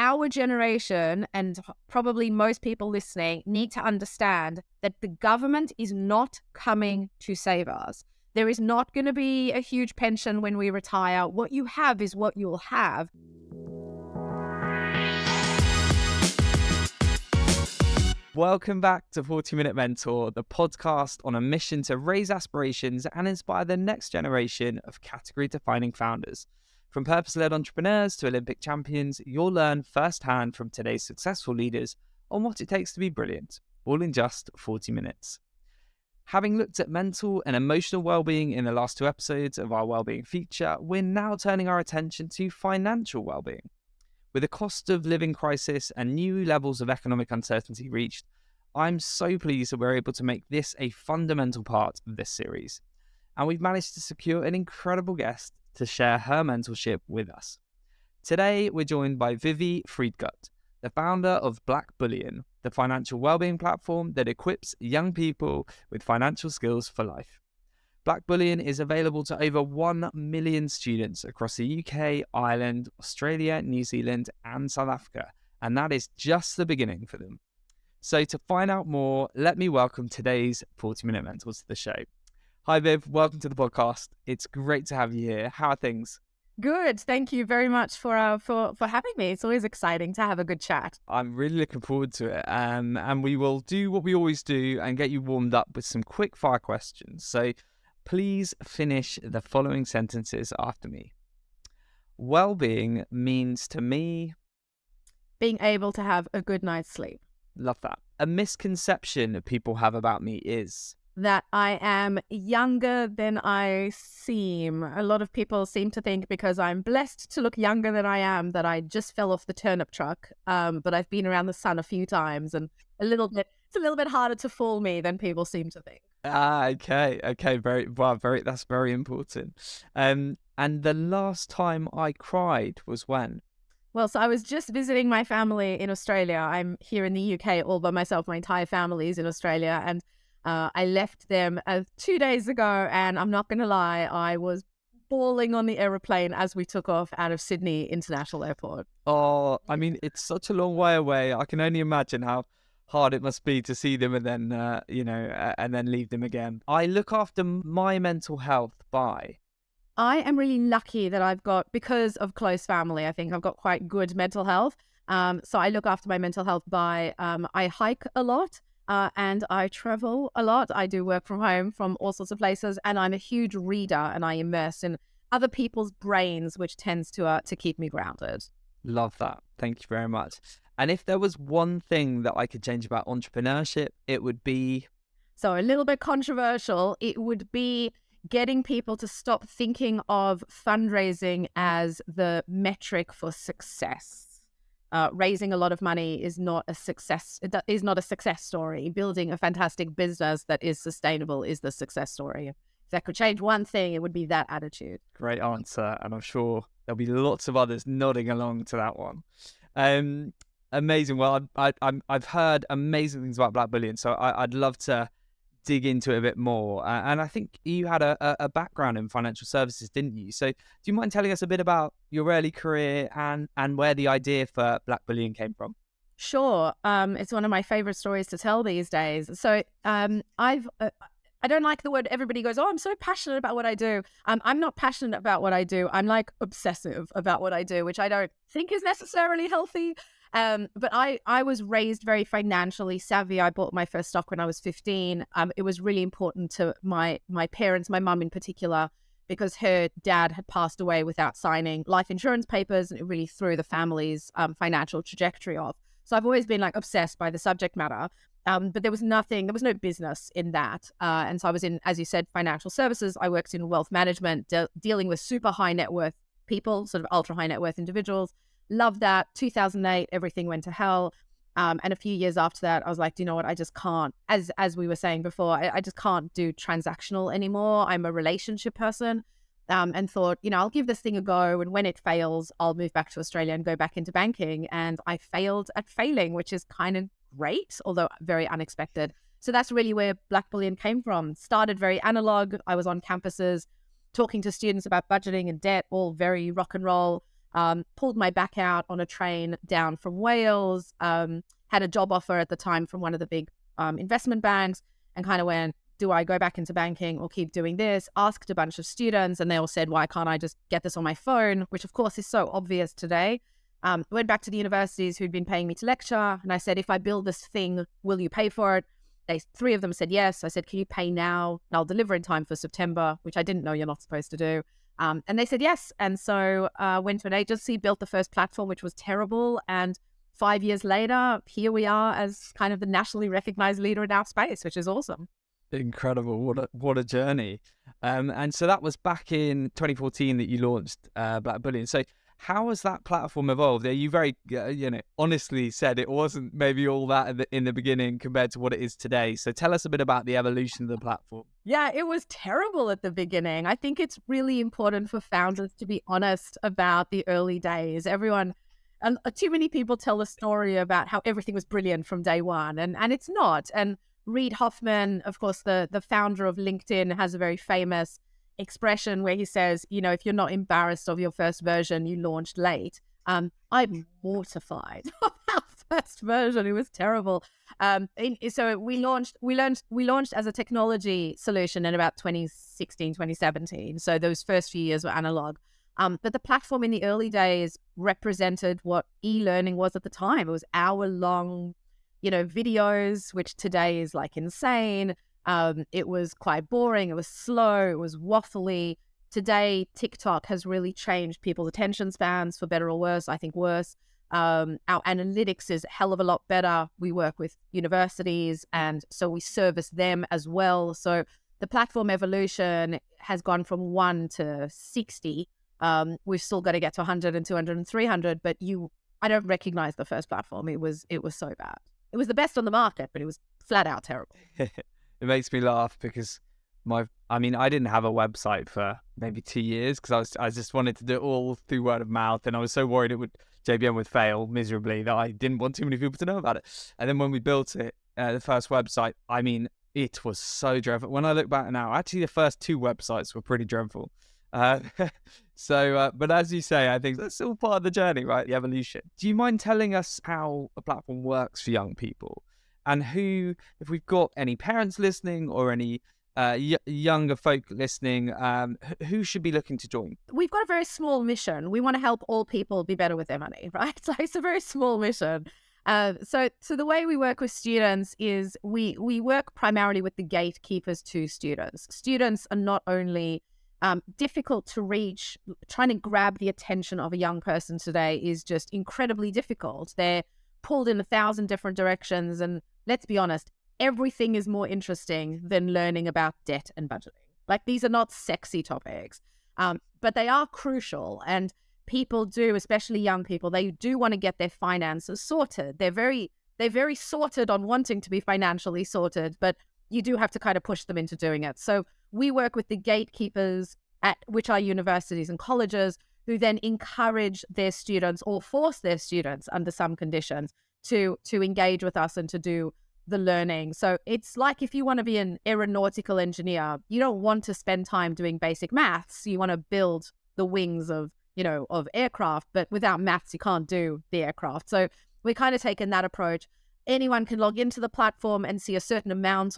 our generation, and probably most people listening, need to understand that the government is not coming to save us. There is not going to be a huge pension when we retire. What you have is what you'll have. Welcome back to 40-Minute Mentor, the podcast on a mission to raise aspirations and inspire the next generation of category-defining founders. From purpose-led entrepreneurs to Olympic champions, you'll learn firsthand from today's successful leaders on what it takes to be brilliant, all in just 40 minutes. Having looked at mental and emotional well-being in the last 2 episodes of our Wellbeing feature, we're now turning our attention to financial well-being. With the cost of living crisis and new levels of economic uncertainty reached, I'm so pleased that we're able to make this a fundamental part of this series. And we've managed to secure an incredible guest to share her mentorship with us. Today, we're joined by Vivi Friedgut, the founder of Blackbullion, the financial wellbeing platform that equips young people with financial skills for life. Blackbullion is available to over 1 million students across the UK, Ireland, Australia, New Zealand, and South Africa, and that is just the beginning for them. So to find out more, let me welcome today's 40-Minute Mentors to the show. Hi Viv, welcome to the podcast. It's great to have you here. How are things? Good. Thank you very much for having me. It's always exciting to have a good chat. I'm really looking forward to it. And we will do what we always do and get you warmed up with some quick fire questions. So please finish the following sentences after me. Wellbeing means to me... being able to have a good night's sleep. Love that. A misconception people have about me is... that I am younger than I seem. A lot of people seem to think because I'm blessed to look younger than I am that I just fell off the turnip truck. But I've been around the sun a few times, and it's a little bit harder to fool me than people seem to think. Okay. That's very important. And the last time I cried was when? Well, so I was just visiting my family in Australia. I'm here in the UK all by myself. My entire family is in Australia, and I left them 2 days ago, and I'm not going to lie, I was bawling on the aeroplane as we took off out of Sydney International Airport. Oh, I mean, it's such a long way away. I can only imagine how hard it must be to see them and then, and then leave them again. I look after my mental health by... I am really lucky that I've got, because of close family, I think I've got quite good mental health. So I look after my mental health by, I hike a lot. And I travel a lot. I do work from home from all sorts of places, and I'm a huge reader, and I immerse in other people's brains, which tends to keep me grounded. Love that. Thank you very much. And if there was one thing that I could change about entrepreneurship, it would be... So a little bit controversial. It would be getting people to stop thinking of fundraising as the metric for success. Raising a lot of money is not a success. It is not a success story. Building a fantastic business that is sustainable is the success story. If that could change one thing, it would be that attitude. Great answer, and I'm sure there'll be lots of others nodding along to that one. Amazing. Well, I've heard amazing things about Blackbullion, so I'd love to dig into it a bit more. And I think you had a background in financial services, didn't you? So do you mind telling us a bit about your early career and where the idea for Blackbullion came from? Sure. It's one of my favorite stories to tell these days. So I don't like the word everybody goes, oh, I'm so passionate about what I do. I'm not passionate about what I do. I'm like obsessive about what I do, which I don't think is necessarily healthy. But I was raised very financially savvy. I bought my first stock when I was 15. It was really important to my parents, my mum in particular, because her dad had passed away without signing life insurance papers, and it really threw the family's financial trajectory off. So I've always been like obsessed by the subject matter. But there was no business in that. And so I was in, as you said, financial services. I worked in wealth management, dealing with super high net worth people, sort of ultra high net worth individuals. Loved that. 2008, everything went to hell. And a few years after that, I was like, do you know what? I just can't, as we were saying before, I just can't do transactional anymore. I'm a relationship person. And thought, I'll give this thing a go. And when it fails, I'll move back to Australia and go back into banking. And I failed at failing, which is kind of great, although very unexpected. So that's really where Blackbullion came from. Started very analog. I was on campuses talking to students about budgeting and debt, all very rock and roll. pulled my back out on a train down from Wales, had a job offer at the time from one of the big investment banks, and kind of went, do I go back into banking or keep doing this? Asked a bunch of students and they all said, why can't I just get this on my phone? Which of course is so obvious today. Went back to the universities who'd been paying me to lecture. And I said, if I build this thing, will you pay for it? Three of them said yes. I said, can you pay now? And I'll deliver in time for September, which I didn't know you're not supposed to do. And they said yes. And so went to an agency, built the first platform, which was terrible. And 5 years later, here we are as kind of the nationally recognized leader in our space, which is awesome. Incredible. What a journey. And so that was back in 2014 that you launched Blackbullion. So how has that platform evolved? You very, honestly said it wasn't maybe all that in the beginning compared to what it is today. So tell us a bit about the evolution of the platform. Yeah, it was terrible at the beginning. I think it's really important for founders to be honest about the early days. Too many people tell the story about how everything was brilliant from day one, and it's not. And Reid Hoffman, of course, the founder of LinkedIn, has a very famous expression where he says, if you're not embarrassed of your first version, you launched late. I'm mortified of our first version. It was terrible. So we launched as a technology solution in about 2016, 2017. So those first few years were analog. But the platform in the early days represented what e-learning was at the time. It was hour-long videos, which today is like insane. It was quite boring. It was slow. It was waffly. Today, TikTok has really changed people's attention spans, for better or worse. I think worse. Our analytics is a hell of a lot better. We work with universities, and so we service them as well. So the platform evolution has gone from 1 to 60. We've still got to get to 100 and 200 and 300, but I don't recognize the first platform. It was so bad. It was the best on the market, but it was flat out terrible. It makes me laugh because I didn't have a website for maybe 2 years because I just wanted to do it all through word of mouth, and I was so worried JBM would fail miserably that I didn't want too many people to know about it. And then when we built it, the first website, it was so dreadful. When I look back now, actually the first 2 websites were pretty dreadful. But as you say, I think that's all part of the journey, right? The evolution. Do you mind telling us how a platform works for young people, and if we've got any parents listening or any younger folk listening, who should be looking to join? We've got a very small mission. We want to help all people be better with their money, right? So it's a very small mission. So the way we work with students is we work primarily with the gatekeepers to students. Students are not only difficult to reach. Trying to grab the attention of a young person today is just incredibly difficult. They're pulled in 1,000 different directions, and let's be honest, everything is more interesting than learning about debt and budgeting. Like, these are not sexy topics, but they are crucial. And people do, especially young people, they do want to get their finances sorted. They're very sorted on wanting to be financially sorted, but you do have to kind of push them into doing it. So we work with the gatekeepers, which are universities and colleges, who then encourage their students or force their students under some conditions to engage with us and to do the learning. So it's like if you want to be an aeronautical engineer, you don't want to spend time doing basic maths. You want to build the wings of aircraft, but without maths, you can't do the aircraft. So we're kind of taking that approach. Anyone can log into the platform and see a certain amount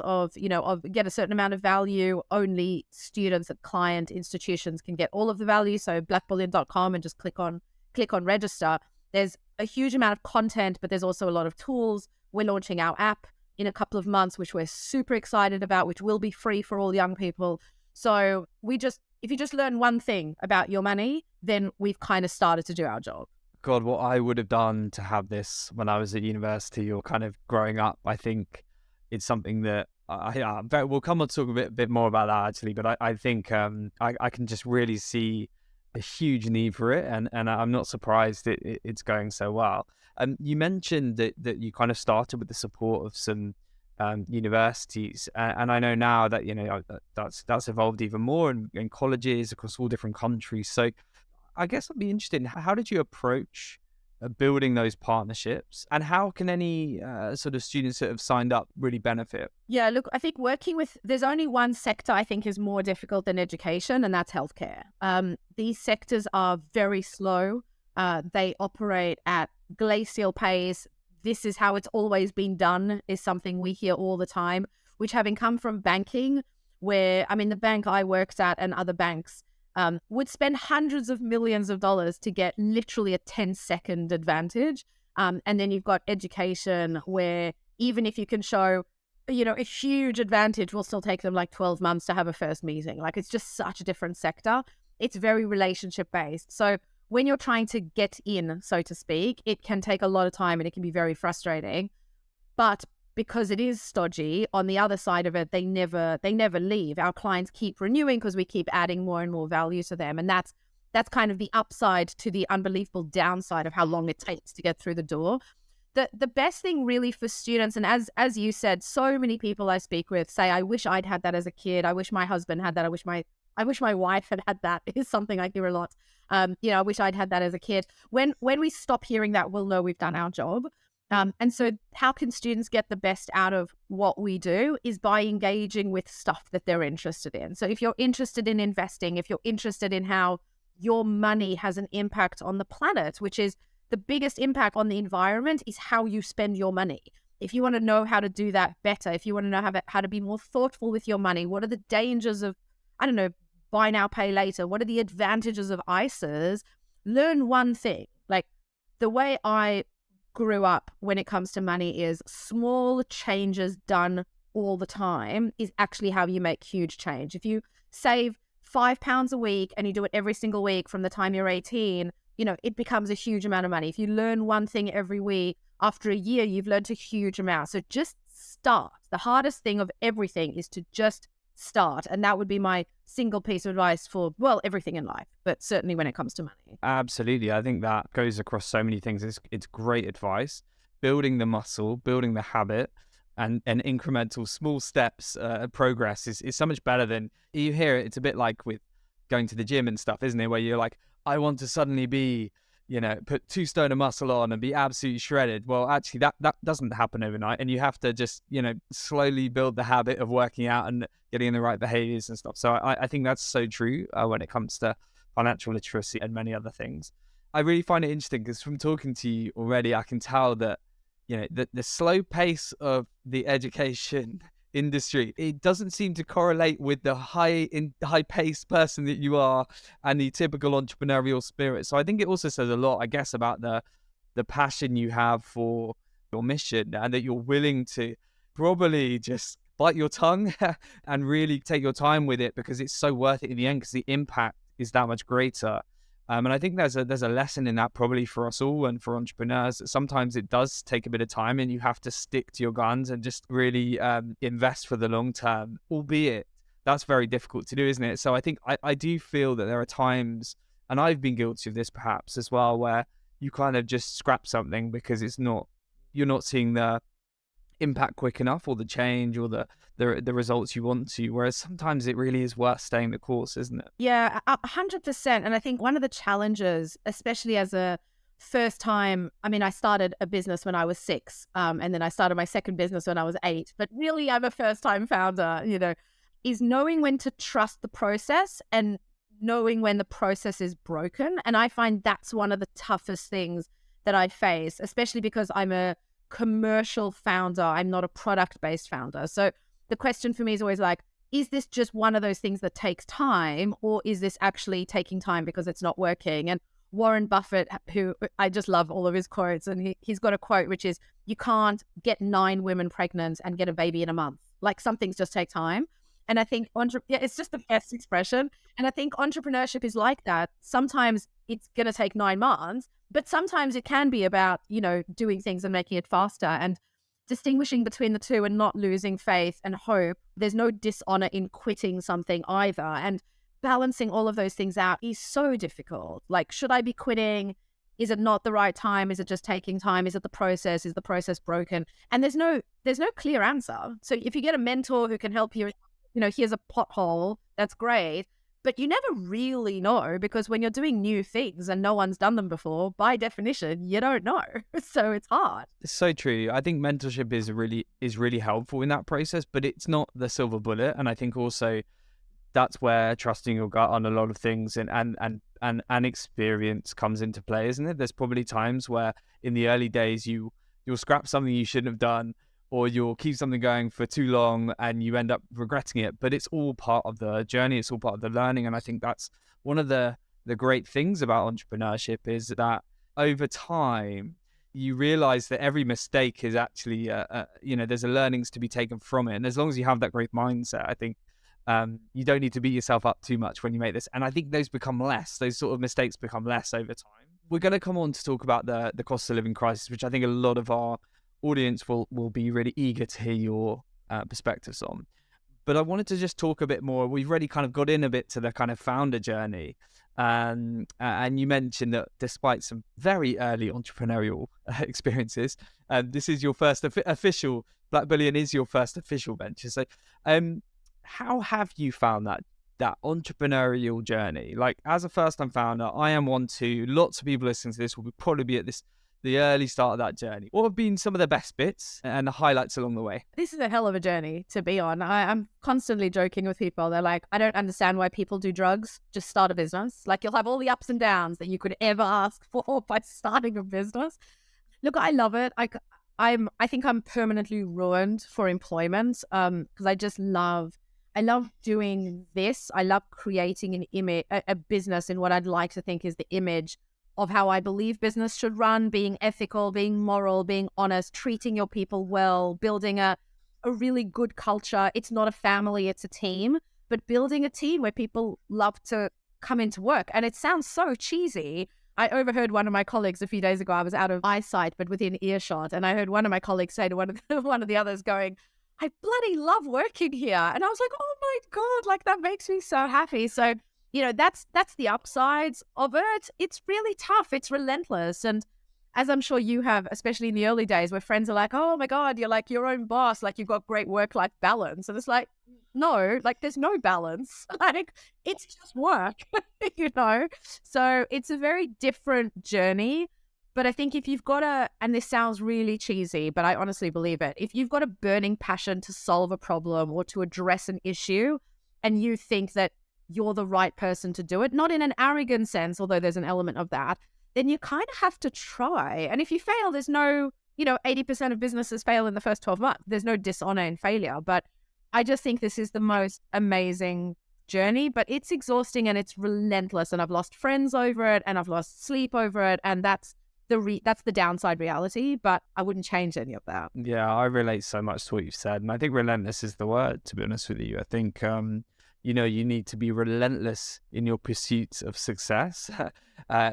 get a certain amount of value. Only students at client institutions can get all of the value. So blackbullion.com, and just click on register. There's a huge amount of content, but there's also a lot of tools. We're launching our app in a couple of months, which we're super excited about, which will be free for all young people. So if you just learn one thing about your money, then we've kind of started to do our job. God, what I would have done to have this when I was at university or kind of growing up, I think it's something that we'll come on to talk a bit more about that actually, but I think I can just really see a huge need for it, and I'm not surprised it's going so well. You mentioned that you kind of started with the support of some universities, and I know now that that's evolved even more in colleges across all different countries. So I guess I'd be interested in how did you approach building those partnerships, and how can any sort of students that have signed up really benefit? Yeah, look, I think there's only one sector I think is more difficult than education, and that's healthcare. These sectors are very slow. They operate at glacial pace. This is how it's always been done, is something we hear all the time, which, having come from banking, where, I mean, the bank I worked at and other banks would spend hundreds of millions of dollars to get literally a 10-second advantage. And then you've got education, where even if you can show, a huge advantage, will still take them like 12 months to have a first meeting. Like, it's just such a different sector. It's very relationship based. So when you're trying to get in, so to speak, it can take a lot of time and it can be very frustrating. But because it is stodgy, on the other side of it, they never leave. Our clients keep renewing because we keep adding more and more value to them. And that's kind of the upside to the unbelievable downside of how long it takes to get through the door. The best thing really for students, and as you said, so many people I speak with say, I wish I'd had that as a kid. I wish my husband had that. I wish my wife had that, is something I hear a lot. I wish I'd had that as a kid. When we stop hearing that, we'll know we've done our job. And so how can students get the best out of what we do is by engaging with stuff that they're interested in. So if you're interested in investing, if you're interested in how your money has an impact on the planet, which is the biggest impact on the environment, is how you spend your money. If you want to know how to do that better, if you want to know how to be more thoughtful with your money, what are the dangers of, buy now, pay later? What are the advantages of ISAs? Learn one thing. Like, the way I grew up when it comes to money is small changes done all the time is actually how you make huge change. If you save £5 a week and you do it every single week from the time you're 18, it becomes a huge amount of money. If you learn one thing every week, after a year, you've learned a huge amount. So just start. The hardest thing of everything is to just start. And that would be my single piece of advice for, everything in life, but certainly when it comes to money. Absolutely. I think that goes across so many things. It's great advice. Building the muscle, building the habit, and incremental small steps, progress is so much better than, you hear it. It's a bit like with going to the gym and stuff, isn't it? Where you're like, I want to suddenly be, put 2 stone of muscle on and be absolutely shredded. Well, actually that doesn't happen overnight, and you have to just, slowly build the habit of working out and getting in the right behaviors and stuff. So I think that's so true when it comes to financial literacy and many other things. I really find it interesting because from talking to you already, I can tell that, the slow pace of the education industry, it doesn't seem to correlate with the high paced person that you are and the typical entrepreneurial spirit. So I think it also says a lot, I guess, about the passion you have for your mission, and that you're willing to probably just bite your tongue and really take your time with it, because it's so worth it in the end, because the impact is that much greater. And I think there's a lesson in that probably for us all and for entrepreneurs. Sometimes it does take a bit of time and you have to stick to your guns and just really invest for the long term, albeit that's very difficult to do, isn't it? So I think I do feel that there are times, and I've been guilty of this perhaps as well, where you kind of just scrap something because you're not seeing the impact quick enough, or the change, or the results you want to, whereas sometimes it really is worth staying the course, isn't it? Yeah, 100%. And I think one of the challenges, especially as a first time, I started a business when I was 6, and then I started my second business when I was 8, but really I'm a first time founder, is knowing when to trust the process and knowing when the process is broken. And I find that's one of the toughest things that I face, especially because I'm a commercial founder. I'm not a product-based founder. So the question for me is always like, is this just one of those things that takes time, or is this actually taking time because it's not working? And Warren Buffett, who I just love all of his quotes, and he's got a quote which is, you can't get 9 women pregnant and get a baby in a month. Like, some things just take time. And I think it's just the best expression. And I think entrepreneurship is like that. Sometimes it's going to take 9 months, but sometimes it can be about, doing things and making it faster, and distinguishing between the two and not losing faith and hope. There's no dishonor in quitting something either. And balancing all of those things out is so difficult. Like, should I be quitting? Is it not the right time? Is it just taking time? Is it the process? Is the process broken? And there's no clear answer. So if you get a mentor who can help you, here's a pothole, that's great. But you never really know, because when you're doing new things and no one's done them before, by definition, you don't know. So it's hard. It's so true. I think mentorship is really helpful in that process, but it's not the silver bullet. And I think also that's where trusting your gut on a lot of things and and experience comes into play, isn't it? There's probably times where in the early days you'll scrap something you shouldn't have done, or you'll keep something going for too long and you end up regretting it. But it's all part of the journey. It's all part of the learning. And I think that's one of the great things about entrepreneurship, is that over time, you realize that every mistake is actually, there's a learnings to be taken from it. And as long as you have that great mindset, I think you don't need to beat yourself up too much when you make this. And I think those sort of mistakes become less over time. We're going to come on to talk about the cost of living crisis, which I think a lot of our audience will be really eager to hear your perspectives on. But I wanted to just talk a bit more. We've already kind of got in a bit to the kind of founder journey. And you mentioned that despite some very early entrepreneurial experiences, this is your first official, Blackbullion is your first official venture. So how have you found that entrepreneurial journey? Like, as a first-time founder, I am one too. Lots of people listening to this will probably be at the early start of that journey. What have been some of the best bits and the highlights along the way? This is a hell of a journey to be on. I'm constantly joking with people. They're like, I don't understand why people do drugs. Just start a business. Like, you'll have all the ups and downs that you could ever ask for by starting a business. Look, I love it. I think I'm permanently ruined for employment because I love doing this. I love creating an image, a business in what I'd like to think is the image of how I believe business should run, being ethical, being moral, being honest, treating your people well, building a really good culture. It's not a family, it's a team, but building a team where people love to come into work. And it sounds so cheesy. I overheard one of my colleagues a few days ago. I was out of eyesight, but within earshot. And I heard one of my colleagues say to one of the others going, I bloody love working here. And I was like, oh my God, like that makes me so happy. So, that's the upsides of it. It's really tough. It's relentless. And as I'm sure you have, especially in the early days where friends are like, oh my God, you're like your own boss, like you've got great work-life balance. And it's like, no, like there's no balance. Like it's just work, So it's a very different journey. But I think if you've got and this sounds really cheesy, but I honestly believe it, if you've got a burning passion to solve a problem or to address an issue, and you think that you're the right person to do it, not in an arrogant sense, although there's an element of that, then you kind of have to try. And if you fail, there's no, 80% of businesses fail in the first 12 months. There's no dishonor in failure. But I just think this is the most amazing journey, but it's exhausting and it's relentless. And I've lost friends over it and I've lost sleep over it. And that's the downside reality, but I wouldn't change any of that. Yeah, I relate so much to what you've said. And I think relentless is the word, to be honest with you. I think, you need to be relentless in your pursuit of success.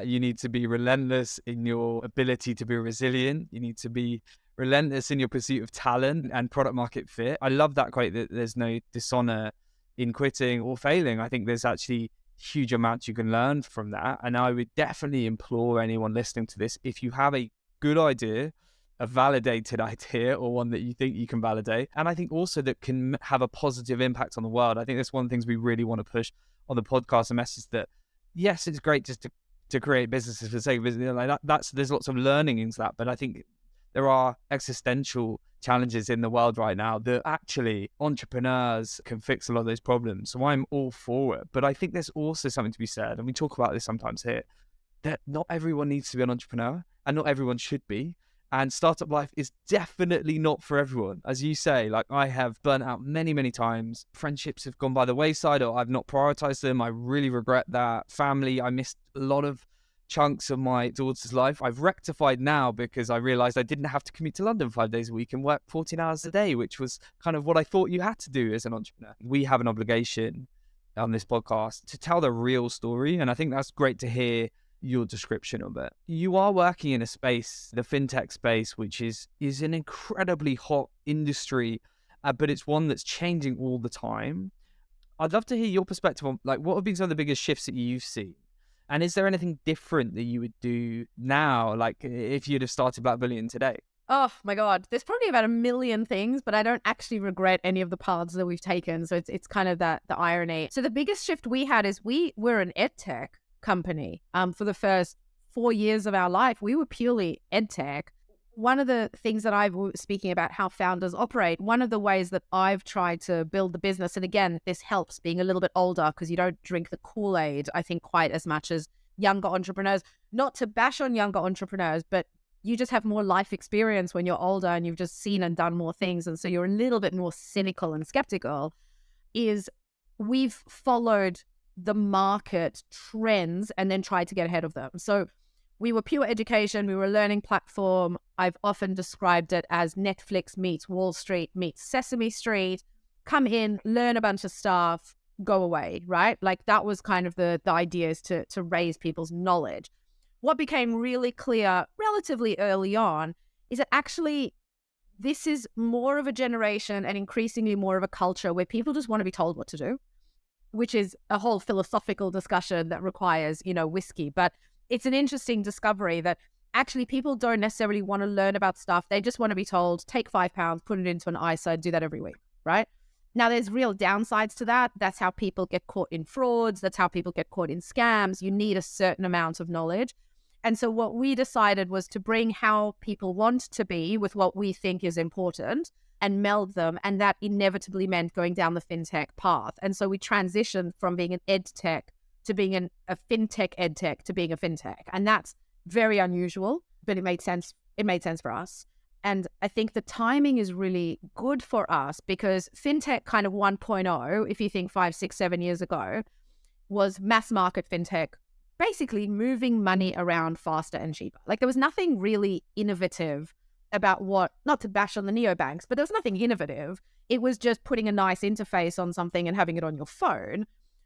You need to be relentless in your ability to be resilient. You need to be relentless in your pursuit of talent and product market fit. I love that quote, that there's no dishonor in quitting or failing. I think there's actually huge amounts you can learn from that. And I would definitely implore anyone listening to this, if you have a good idea, a validated idea, or one that you think you can validate, and I think also that can have a positive impact on the world. I think that's one of the things we really want to push on the podcast, a message that, yes, it's great just to create businesses for the sake of business. Like there's lots of learning into that, but I think there are existential challenges in the world right now that actually entrepreneurs can fix a lot of those problems. So I'm all for it. But I think there's also something to be said, and we talk about this sometimes here, that not everyone needs to be an entrepreneur and not everyone should be. And startup life is definitely not for everyone. As you say, like I have burnt out many, many times. Friendships have gone by the wayside, or I've not prioritized them. I really regret that. Family, I missed a lot of chunks of my daughter's life. I've rectified now because I realized I didn't have to commute to London 5 days a week and work 14 hours a day, which was kind of what I thought you had to do as an entrepreneur. We have an obligation on this podcast to tell the real story. And I think that's great to hear your description of it. You are working in a space, the fintech space, which is an incredibly hot industry, but it's one that's changing all the time. I'd love to hear your perspective on like what have been some of the biggest shifts that you've seen, and is there anything different that you would do now, like if you'd have started Blackbullion today? Oh my God, there's probably about a million things, but I don't actually regret any of the paths that we've taken. So it's kind of the irony. So the biggest shift we had is we were an ed tech company. For the first 4 years of our life, we were purely ed tech. One of the things that I was speaking about how founders operate, one of the ways that I've tried to build the business, and again, this helps being a little bit older because you don't drink the Kool-Aid, I think, quite as much as younger entrepreneurs. Not to bash on younger entrepreneurs, but you just have more life experience when you're older and you've just seen and done more things. And so you're a little bit more cynical and skeptical. Is we've followed the market trends and then tried to get ahead of them. So we were pure education. We were a learning platform. I've often described it as Netflix meets Wall Street meets Sesame Street. Come in, learn a bunch of stuff, go away, right? Like that was kind of the idea, is to raise people's knowledge. What became really clear relatively early on is that actually this is more of a generation and increasingly more of a culture where people just want to be told what to do, which is a whole philosophical discussion that requires, whiskey. But it's an interesting discovery that actually people don't necessarily want to learn about stuff. They just want to be told, take £5, put it into an ISA, do that every week, right? Now, there's real downsides to that. That's how people get caught in frauds. That's how people get caught in scams. You need a certain amount of knowledge. And so what we decided was to bring how people want to be with what we think is important and meld them. And that inevitably meant going down the fintech path. And so we transitioned from being an ed tech to being a fintech ed tech to being a fintech. And that's very unusual, but it made sense. It made sense for us. And I think the timing is really good for us because fintech kind of 1.0, if you think 5, 6, 7 years ago, was mass market fintech, basically moving money around faster and cheaper. Like there was nothing really innovative about not to bash on the neobanks, but there was nothing innovative. It was just putting a nice interface on something and having it on your phone.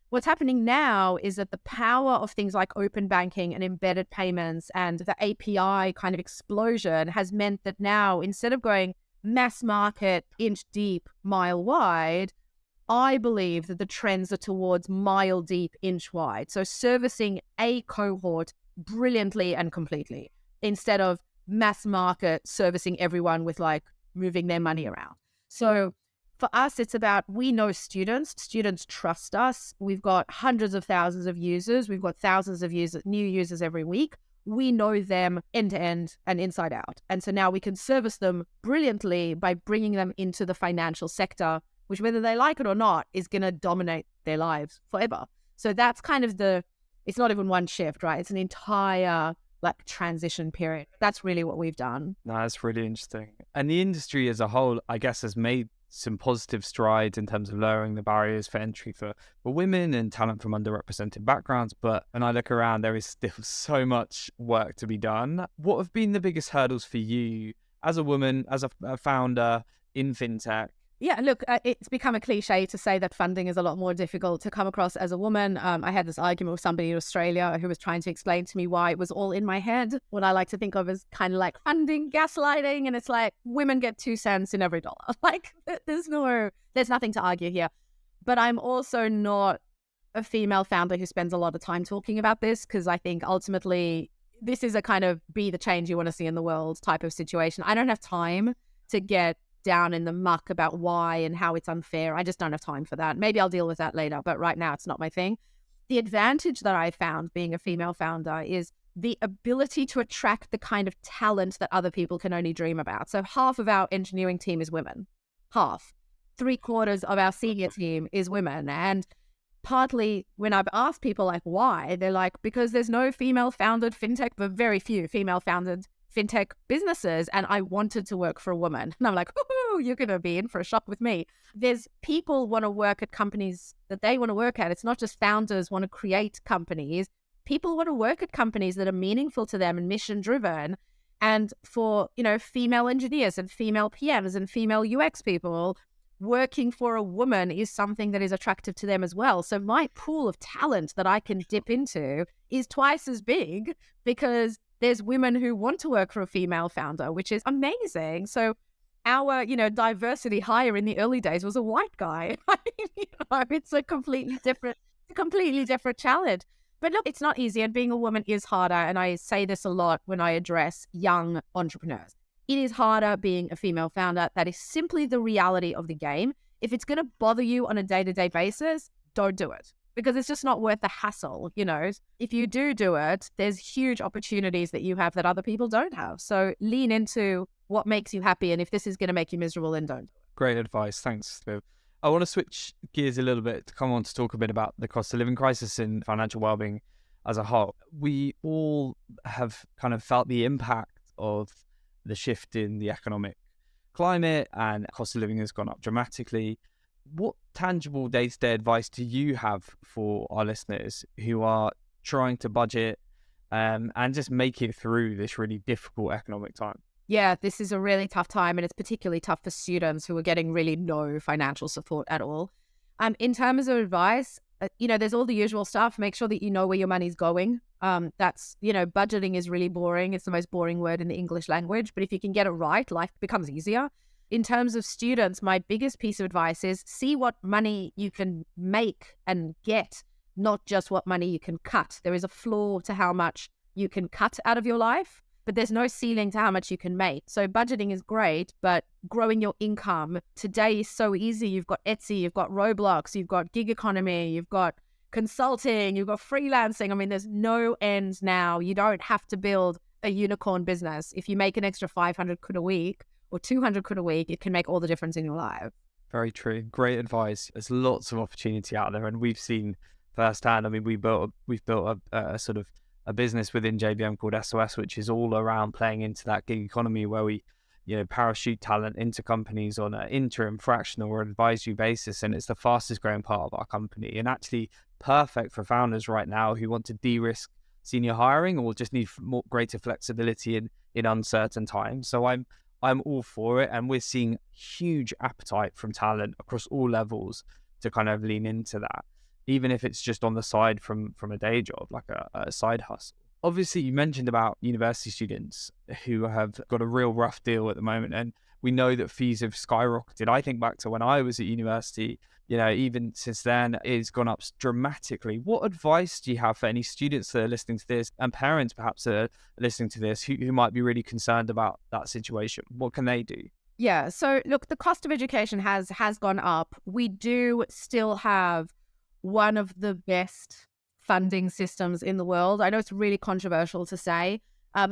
What's happening now is that the power of things like open banking and embedded payments and the API kind of explosion has meant that now, instead of going mass market, inch deep, mile wide, I believe that the trends are towards mile deep, inch wide. So servicing a cohort brilliantly and completely instead of mass market servicing everyone with like moving their money around. So for us, it's about, we know students trust us. We've got hundreds of thousands of users. We've got thousands of new users every week. We know them end to end and inside out. And so now we can service them brilliantly by bringing them into the financial sector, which whether they like it or not is going to dominate their lives forever. So that's kind of it's not even one shift, right? It's an entire like transition period. That's really what we've done. No, that's really interesting. And the industry as a whole, I guess, has made some positive strides in terms of lowering the barriers for entry for women and talent from underrepresented backgrounds. But when I look around, there is still so much work to be done. What have been the biggest hurdles for you as a woman, as a founder in fintech? Yeah, look, it's become a cliche to say that funding is a lot more difficult to come across as a woman. I had this argument with somebody in Australia who was trying to explain to me why it was all in my head, what I like to think of as kind of like funding gaslighting. And it's like, women get 2 cents in every dollar. Like, there's nothing to argue here. But I'm also not a female founder who spends a lot of time talking about this, because I think ultimately this is a kind of be the change you want to see in the world type of situation. I don't have time to get down in the muck about why and how it's unfair. I just don't have time for that. Maybe I'll deal with that later, but right now it's not my thing. The advantage that I found being a female founder is the ability to attract the kind of talent that other people can only dream about. So half of our engineering team is women. Half. 3/4 of our senior team is women. And partly when I've asked people like why, they're like, because there's no female founded fintech, but very few female founded fintech businesses, and I wanted to work for a woman. And I'm like, ooh, you're going to be in for a shock with me. There's people want to work at companies that they want to work at. It's not just founders want to create companies. People want to work at companies that are meaningful to them and mission driven. And for, female engineers and female PMs and female UX people, working for a woman is something that is attractive to them as well. So my pool of talent that I can dip into is twice as big because there's women who want to work for a female founder, which is amazing. So our, diversity hire in the early days was a white guy. It's a completely different challenge. But look, it's not easy, and being a woman is harder. And I say this a lot when I address young entrepreneurs. It is harder being a female founder. That is simply the reality of the game. If it's going to bother you on a day-to-day basis, don't do it, because it's just not worth the hassle. If you do it, there's huge opportunities that you have that other people don't have. So lean into what makes you happy. And if this is going to make you miserable, then don't. Great advice. Thanks, Viv. I want to switch gears a little bit to come on to talk a bit about the cost of living crisis and financial wellbeing. as a whole. We all have kind of felt the impact of the shift in the economic climate, and cost of living has gone up dramatically. What tangible day-to-day advice do you have for our listeners who are trying to budget and just make it through this really difficult economic time? Yeah, this is a really tough time, and it's particularly tough for students who are getting really no financial support at all. In terms of advice, there's all the usual stuff. Make sure that you know where your money's going. Budgeting is really boring. It's the most boring word in the English language, but if you can get it right, life becomes easier. In terms of students, my biggest piece of advice is see what money you can make and get, not just what money you can cut. There is a floor to how much you can cut out of your life, but there's no ceiling to how much you can make. So budgeting is great, but growing your income today is so easy. You've got Etsy, you've got Roblox, you've got gig economy, you've got consulting, you've got freelancing. I mean, there's no end now. You don't have to build a unicorn business. If you make an extra 500 quid a week or 200 quid a week, it can make all the difference in your life. Very true. Great advice. There's lots of opportunity out there, and we've seen firsthand. I mean, we've built a sort of a business within JBM called SOS, which is all around playing into that gig economy where we, parachute talent into companies on an interim, fractional, or advisory basis. And it's the fastest growing part of our company, and actually perfect for founders right now who want to de-risk senior hiring or just need more greater flexibility in uncertain times. So I'm all for it, and we're seeing huge appetite from talent across all levels to kind of lean into that, even if it's just on the side from a day job, like a side hustle. Obviously, you mentioned about university students who have got a real rough deal at the moment, and we know that fees have skyrocketed. I think back to when I was at university, even since then, it's gone up dramatically. What advice do you have for any students that are listening to this, and parents perhaps that are listening to this who might be really concerned about that situation? What can they do? Yeah, so look, the cost of education has gone up. We do still have one of the best funding systems in the world. I know it's really controversial to say.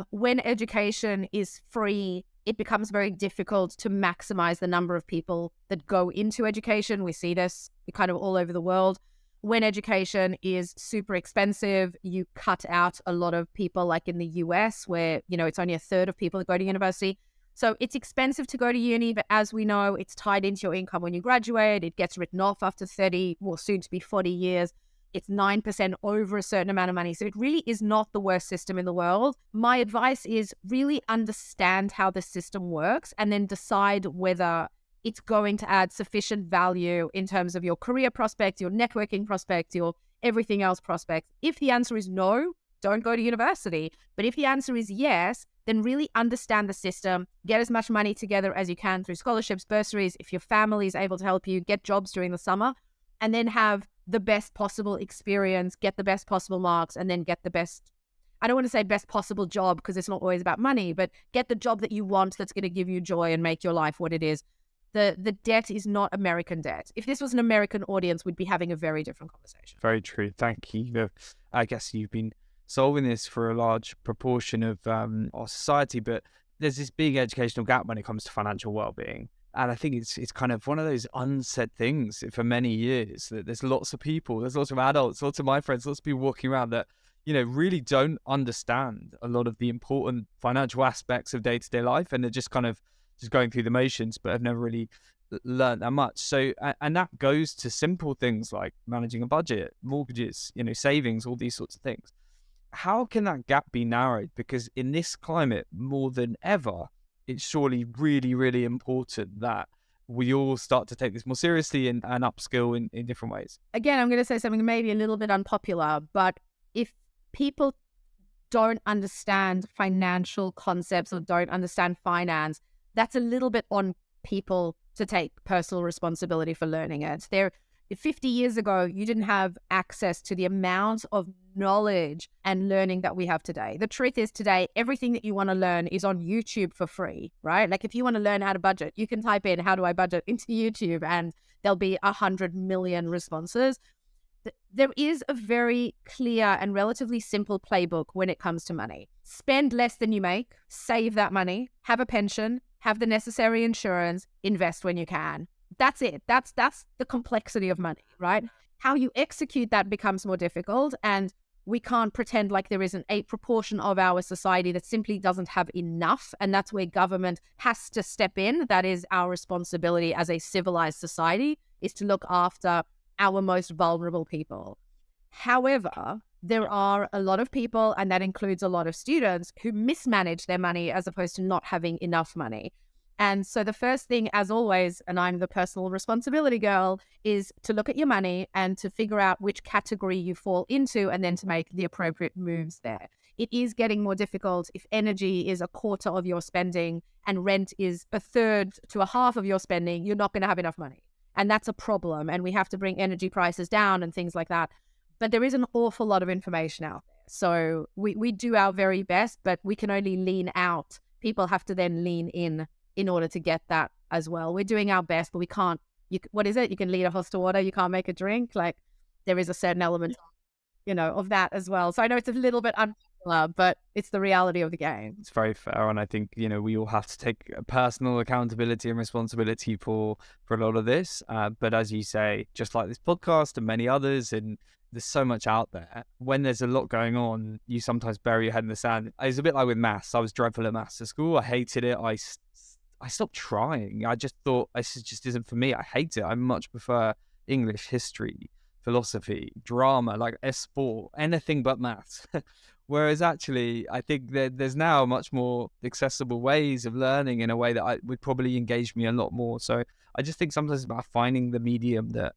When education is free, it becomes very difficult to maximize the number of people that go into education. We see this kind of all over the world. When education is super expensive, you cut out a lot of people, like in the US, where, it's only a third of people that go to university. So it's expensive to go to uni, but as we know, it's tied into your income when you graduate. It gets written off after 30, or soon to be 40 years. It's 9% over a certain amount of money. So it really is not the worst system in the world. My advice is really understand how the system works and then decide whether it's going to add sufficient value in terms of your career prospects, your networking prospects, your everything else prospects. If the answer is no, don't go to university. But if the answer is yes, then really understand the system, get as much money together as you can through scholarships, bursaries. If your family is able to help you, get jobs during the summer, and then have the best possible experience, get the best possible marks, and then get the best, I don't want to say best possible job because it's not always about money, but get the job that you want that's going to give you joy and make your life what it is. The debt is not American debt. If this was an American audience, we'd be having a very different conversation. Very true. Thank you. I guess you've been solving this for a large proportion of our society, but there's this big educational gap when it comes to financial well-being. And I think it's kind of one of those unsaid things for many years, that there's lots of people, there's lots of adults, lots of my friends, lots of people walking around that, really don't understand a lot of the important financial aspects of day-to-day life, and they're just kind of just going through the motions, but have never really learned that much. So, and that goes to simple things like managing a budget, mortgages, savings, all these sorts of things. How can that gap be narrowed? Because in this climate, more than ever, it's surely really, really important that we all start to take this more seriously and upskill in different ways. Again, I'm going to say something maybe a little bit unpopular, but if people don't understand financial concepts or don't understand finance, that's a little bit on people to take personal responsibility for learning it. 50 years ago, you didn't have access to the amount of knowledge and learning that we have today. The truth is today, everything that you want to learn is on YouTube for free, right? Like if you want to learn how to budget, you can type in how do I budget into YouTube and there'll be 100 million responses. There is a very clear and relatively simple playbook when it comes to money. Spend less than you make, save that money, have a pension, have the necessary insurance, invest when you can. That's it. That's the complexity of money, right? How you execute that becomes more difficult. And we can't pretend like there isn't a proportion of our society that simply doesn't have enough. And that's where government has to step in. That is our responsibility as a civilized society, is to look after our most vulnerable people. However, there are a lot of people, and that includes a lot of students, who mismanage their money as opposed to not having enough money. And so the first thing, as always, and I'm the personal responsibility girl, is to look at your money and to figure out which category you fall into, and then to make the appropriate moves there. It is getting more difficult. If energy is a quarter of your spending and rent is a third to a half of your spending, you're not going to have enough money. And that's a problem. And we have to bring energy prices down and things like that. But there is an awful lot of information out there. So we do our very best, but we can only lean out. People have to then lean in order to get that as well. We're doing our best, but we can't. What is it? You can lead a horse to water, you can't make a drink. Like, there is a certain element, of that as well. So I know it's a little bit unpopular, but it's the reality of the game. It's very fair, and I think we all have to take personal accountability and responsibility for a lot of this. But as you say, just like this podcast and many others, and there's so much out there. When there's a lot going on, you sometimes bury your head in the sand. It's a bit like with maths. I was dreadful at maths at school. I hated it. I stopped trying. I just thought this just isn't for me. I hate it. I much prefer English, history, philosophy, drama, like sport, anything but maths. Whereas actually, I think that there's now much more accessible ways of learning in a way that would probably engage me a lot more. So I just think sometimes it's about finding the medium that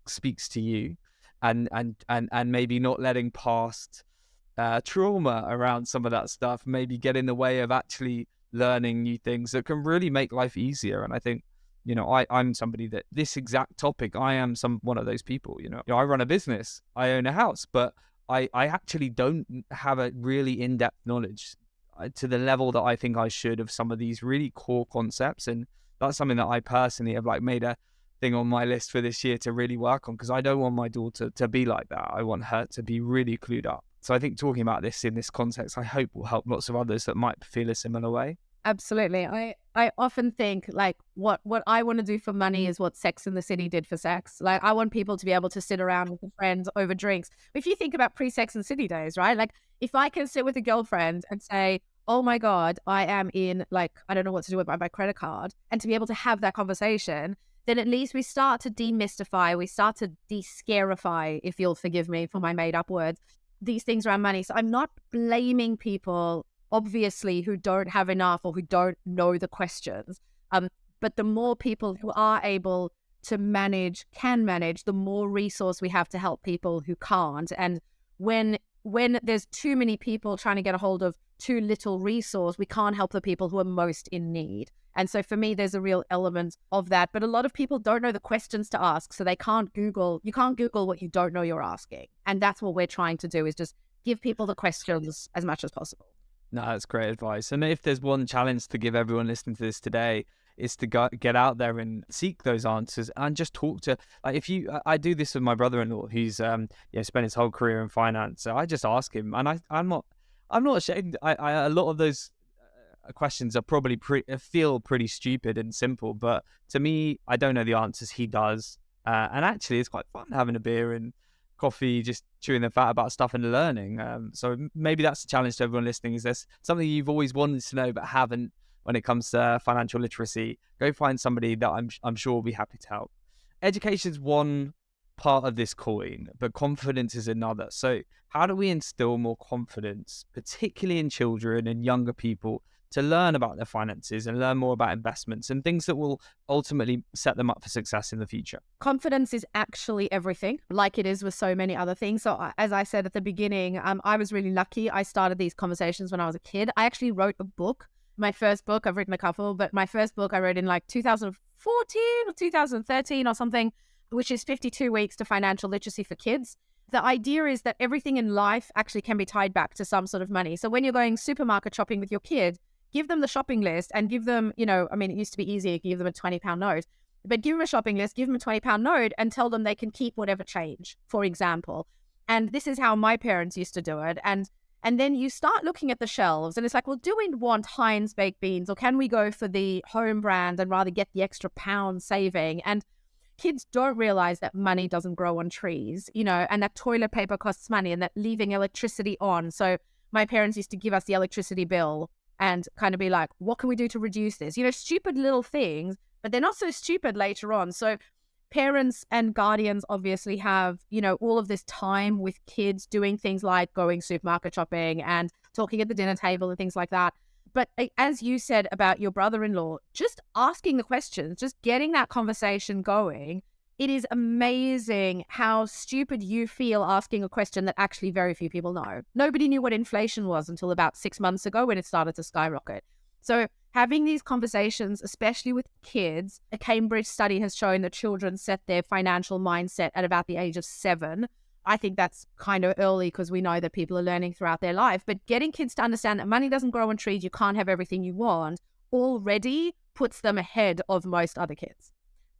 speaks to you, and maybe not letting past trauma around some of that stuff maybe get in the way of actually learning new things that can really make life easier. And I think I'm somebody that this exact topic, I am one of those people. I run a business, I own a house, but I actually don't have a really in-depth knowledge to the level that I think I should of some of these really core concepts. And that's something that I personally have made a thing on my list for this year to really work on, because I don't want my daughter to be like that. I want her to be really clued up. So I think talking about this in this context, I hope will help lots of others that might feel a similar way. Absolutely. I often think what I want to do for money is what Sex and the City did for sex. Like, I want people to be able to sit around with friends over drinks. If you think about pre-Sex and City days, right? Like, if I can sit with a girlfriend and say, oh my God, I am in, I don't know what to do with my credit card, and to be able to have that conversation, then at least we start to demystify, we start to de-scarify, if you'll forgive me for my made up words, these things around money. So I'm not blaming people, obviously, who don't have enough or who don't know the questions. But the more people who are able to can manage, the more resource we have to help people who can't. And when there's too many people trying to get a hold of too little resource, we can't help the people who are most in need. And so for me, there's a real element of that. But a lot of people don't know the questions to ask, so you can't Google what you don't know you're asking. And that's what we're trying to do, is just give people the questions as much as possible. No, that's great advice. And if there's one challenge to give everyone listening to this today, is to get out there and seek those answers and just talk to, I do this with my brother-in-law, who's spent his whole career in finance. So I just ask him, and I'm not ashamed. A lot of those questions are probably feel pretty stupid and simple, but to me, I don't know the answers. He does, and actually, it's quite fun having a beer and coffee, just chewing the fat about stuff and learning. So maybe that's the challenge to everyone listening: is there's something you've always wanted to know but haven't when it comes to financial literacy? Go find somebody that I'm sure will be happy to help. Education's one part of this coin, but confidence is another. So how do we instill more confidence, particularly in children and younger people, to learn about their finances and learn more about investments and things that will ultimately set them up for success in the future? Confidence is actually everything, like it is with so many other things. So as I said at the beginning, I was really lucky. I started these conversations when I was a kid. I actually wrote a book. My first book, I've written a couple, but my first book I wrote in 2014 or 2013 or something, which is 52 Weeks to Financial Literacy for Kids. The idea is that everything in life actually can be tied back to some sort of money. So when you're going supermarket shopping with your kid, give them the shopping list and give them, it used to be easier, give them a £20 note, but give them a shopping list, give them a £20 note and tell them they can keep whatever change, for example. And this is how my parents used to do it. And then you start looking at the shelves and it's like, well, do we want Heinz baked beans, or can we go for the home brand and rather get the extra pound saving? And kids don't realize that money doesn't grow on trees, and that toilet paper costs money and that leaving electricity on. So my parents used to give us the electricity bill and kind of be like, what can we do to reduce this? Stupid little things, but they're not so stupid later on. So parents and guardians obviously have, all of this time with kids doing things like going supermarket shopping and talking at the dinner table and things like that. But as you said about your brother-in-law, just asking the questions, just getting that conversation going, it is amazing how stupid you feel asking a question that actually very few people know. Nobody knew what inflation was until about 6 months ago when it started to skyrocket. So having these conversations, especially with kids, a Cambridge study has shown that children set their financial mindset at about the age of 7. I think that's kind of early because we know that people are learning throughout their life. But getting kids to understand that money doesn't grow on trees, you can't have everything you want, already puts them ahead of most other kids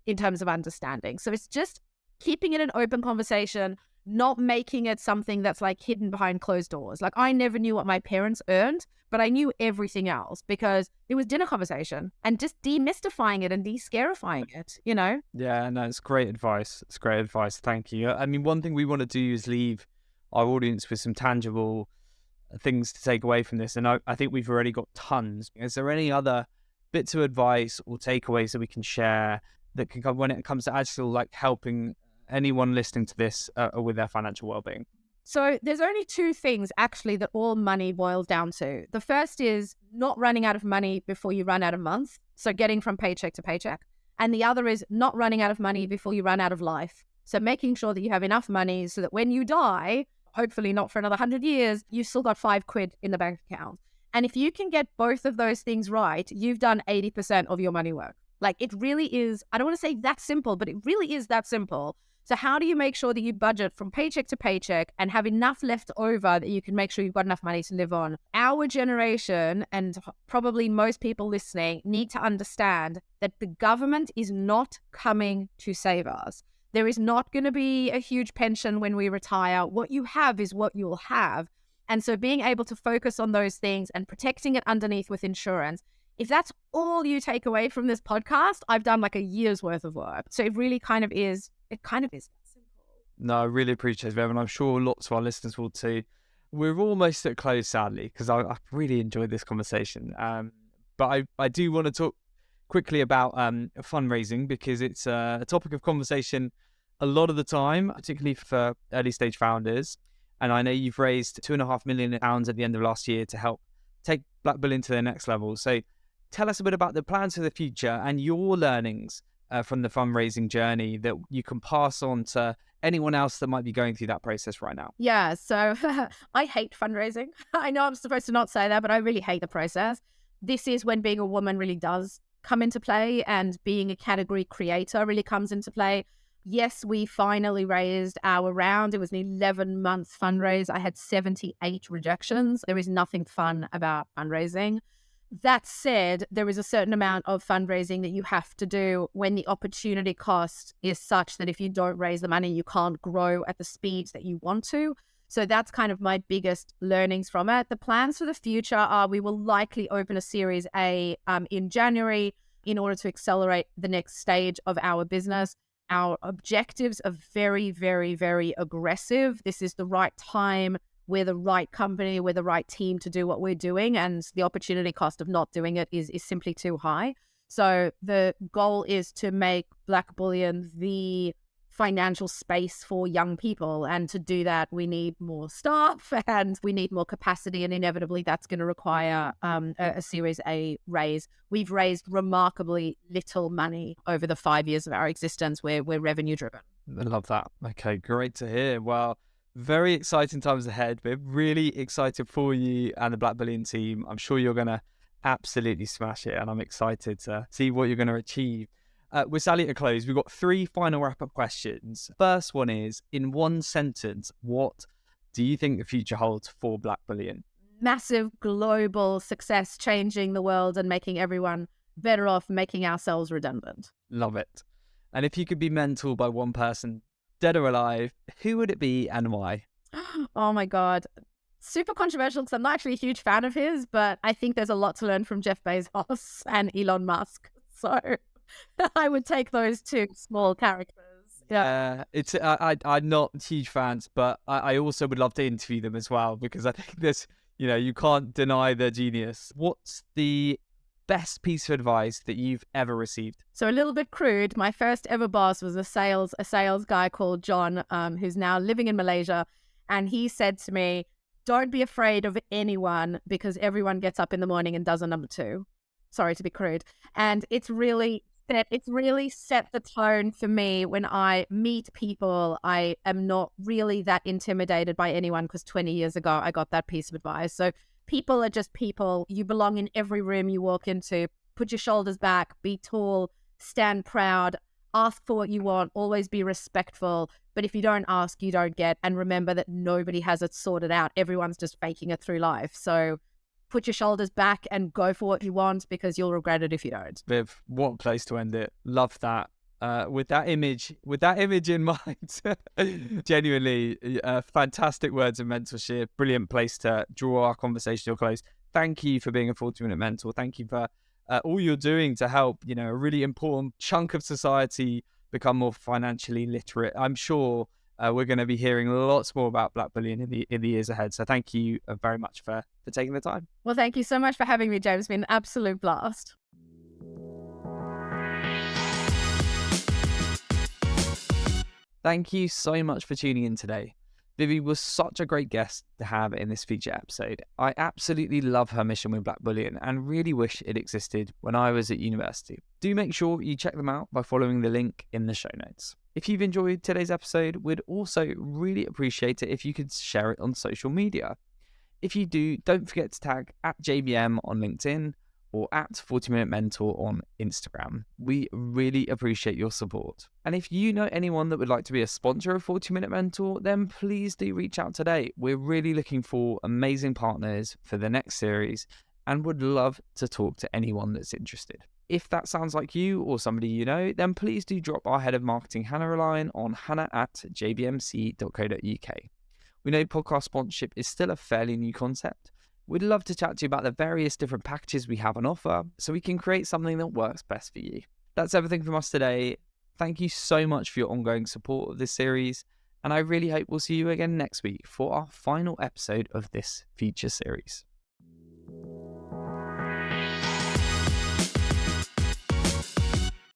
in terms of understanding. So it's just keeping it an open conversation, not making it something that's like hidden behind closed doors. Like I never knew what my parents earned, but I knew everything else because it was dinner conversation and just demystifying it and de-scarifying it, Yeah, no, it's great advice. It's great advice. Thank you. I mean, one thing we want to do is leave our audience with some tangible things to take away from this. And I think we've already got tons. Is there any other bits of advice or takeaways that we can share that can come when it comes to actually like helping anyone listening to this with their financial well-being? So there's only 2 things actually that all money boils down to. The first is not running out of money before you run out of month. So getting from paycheck to paycheck. And the other is not running out of money before you run out of life. So making sure that you have enough money so that when you die, hopefully not for another 100 years, you've still got £5 in the bank account. And if you can get both of those things right, you've done 80% of your money work. Like it really is, I don't want to say that simple, but it really is that simple. So how do you make sure that you budget from paycheck to paycheck and have enough left over that you can make sure you've got enough money to live on? Our generation, and probably most people listening, need to understand that the government is not coming to save us. There is not going to be a huge pension when we retire. What you have is what you'll have. And so being able to focus on those things and protecting it underneath with insurance, if that's all you take away from this podcast, I've done like a year's worth of work. So it really kind of is that simple. No, I really appreciate it, Viv, and I'm sure lots of our listeners will too. We're almost at close, sadly, because I've really enjoyed this conversation. But I do want to talk quickly about fundraising because it's a topic of conversation a lot of the time, particularly for early stage founders. And I know you've raised £2.5 million at the end of last year to help take Blackbullion to the next level. So tell us a bit about the plans for the future and your learnings from the fundraising journey that you can pass on to anyone else that might be going through that process right now. Yeah, so I hate fundraising. I know I'm supposed to not say that, but I really hate the process. This is when being a woman really does come into play and being a category creator really comes into play. Yes, we finally raised our round. It was an 11-month fundraise. I had 78 rejections. There is nothing fun about fundraising. That said, there is a certain amount of fundraising that you have to do when the opportunity cost is such that if you don't raise the money, you can't grow at the speed that you want to. So that's kind of my biggest learnings from it. The plans for the future are we will likely open a Series A in January in order to accelerate the next stage of our business. Our objectives are very, very, very aggressive. This is the right time. We're the right company, we're the right team to do what we're doing, and the opportunity cost of not doing it is simply too high. So the goal is to make Blackbullion the financial space for young people, and to do that we need more staff and we need more capacity, and inevitably that's going to require a Series A raise. We've raised remarkably little money over the 5 years of our existence. We're revenue driven. I love that. Okay, great to hear. Well, very exciting times ahead. We're really excited for you and the Blackbullion team. I'm sure you're going to absolutely smash it, and I'm excited to see what you're going to achieve. We're sadly at a close. We've got 3 final wrap-up questions. First one is, in one sentence, what do you think the future holds for Blackbullion? Massive global success, changing the world and making everyone better off, making ourselves redundant. Love it. And if you could be mentored by one person, dead or alive, who would it be and why? Oh my God. Super controversial because I'm not actually a huge fan of his, but I think there's a lot to learn from Jeff Bezos and Elon Musk. So I would take those two small characters. Yeah. I'm not huge fans, but I also would love to interview them as well, because I think this, you can't deny their genius. What's the best piece of advice that you've ever received? So a little bit crude. My first ever boss was a sales guy called John, who's now living in Malaysia, and he said to me, "Don't be afraid of anyone, because everyone gets up in the morning and does a number two." Sorry to be crude, and it's really set the tone for me. When I meet people, I am not really that intimidated by anyone, because 20 years ago I got that piece of advice. So people are just people. You belong in every room you walk into. Put your shoulders back, be tall, stand proud, ask for what you want, always be respectful. But if you don't ask, you don't get. And remember that nobody has it sorted out. Everyone's just faking it through life. So put your shoulders back and go for what you want, because you'll regret it if you don't. Viv, what a place to end it. Love that. With that image in mind. Genuinely, fantastic words of mentorship. Brilliant place to draw our conversation to a close. Thank you for being a 40-minute mentor. Thank you for all you're doing to help, a really important chunk of society become more financially literate. I'm sure we're going to be hearing lots more about Blackbullion in the years ahead. So thank you very much for taking the time. Well, thank you so much for having me, James. It's been an absolute blast. Thank you so much for tuning in today. Vivi was such a great guest to have in this feature episode. I absolutely love her mission with Blackbullion and really wish it existed when I was at university. Do make sure you check them out by following the link in the show notes. If you've enjoyed today's episode, we'd also really appreciate it if you could share it on social media. If you do, don't forget to tag @JBM on LinkedIn or @40Minute Mentor on Instagram. We really appreciate your support. And if you know anyone that would like to be a sponsor of 40-Minute Mentor, then please do reach out today. We're really looking for amazing partners for the next series and would love to talk to anyone that's interested. If that sounds like you or somebody you know, then please do drop our head of marketing, Hannah, a line on hannah@jbmc.co.uk. We know podcast sponsorship is still a fairly new concept. We'd love to chat to you about the various different packages we have on offer so we can create something that works best for you. That's everything from us today. Thank you so much for your ongoing support of this series, and I really hope we'll see you again next week for our final episode of this feature series.